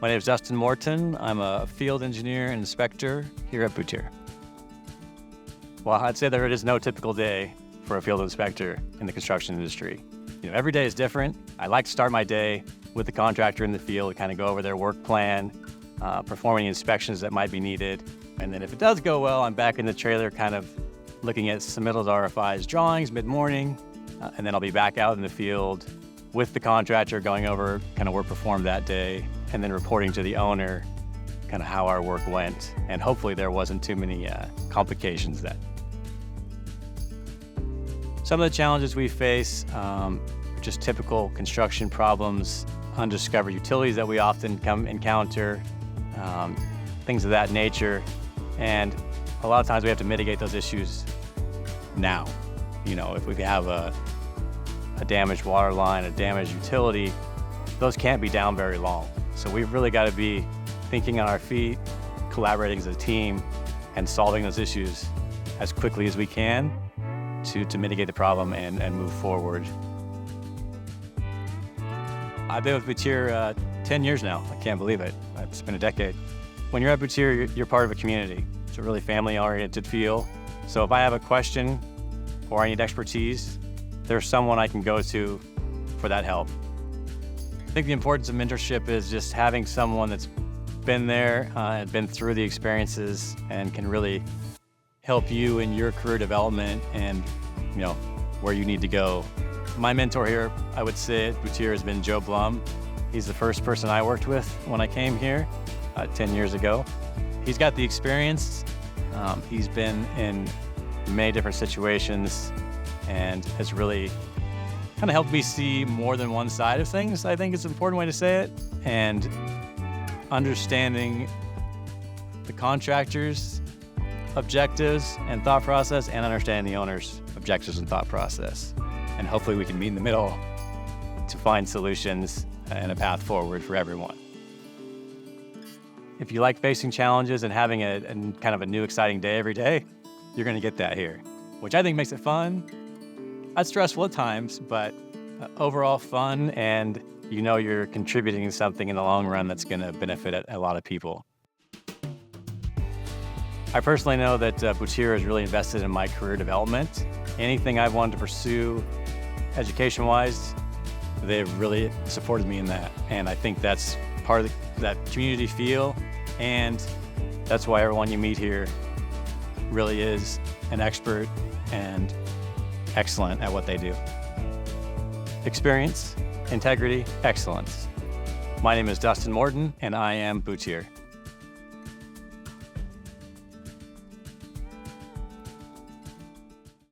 My name is Dustin Morton. I'm a field engineer and inspector here at Butier. Well, I'd say there is no typical day for a field inspector in the construction industry. Every day is different. I like to start my day with the contractor in the field, kind of go over their work plan, performing inspections that might be needed. And then if it does go well, I'm back in the trailer kind of looking at submittals, RFIs, drawings mid-morning, and then I'll be back out in the field with the contractor going over kind of work performed that day, and then reporting to the owner kind of how our work went. And hopefully there wasn't too many complications then. Some of the challenges we face are just typical construction problems, undiscovered utilities that we often encounter, things of that nature. And a lot of times we have to mitigate those issues now. If we have a damaged water line, a damaged utility, those can't be down very long. So we've really got to be thinking on our feet, collaborating as a team, and solving those issues as quickly as we can to mitigate the problem and move forward. I've been with Butier 10 years now. I can't believe it. It's been a decade. When you're at Butier, you're part of a community. It's a really family-oriented feel. So if I have a question or I need expertise, there's someone I can go to for that help. I think the importance of mentorship is just having someone that's been there and been through the experiences and can really help you in your career development and where you need to go. My mentor here, I would say at Butier, has been Joe Blum. He's the first person I worked with when I came here 10 years ago. He's got the experience. He's been in many different situations and has really kind of helped me see more than one side of things. I think it's an important way to say it. And understanding the contractor's objectives and thought process, and understanding the owner's objectives and thought process. And hopefully we can meet in the middle to find solutions and a path forward for everyone. If you like facing challenges and having a kind of a new exciting day every day, you're going to get that here, which I think makes it fun. It's stressful at times, but overall fun, and you're contributing something in the long run that's going to benefit a lot of people. I personally know that Butier has really invested in my career development. Anything I've wanted to pursue education-wise, they've really supported me in that. And I think that's part of that community feel, and that's why everyone you meet here really is an expert and excellent at what they do. Experience, integrity, excellence. My name is Dustin Morton, and I am Butier.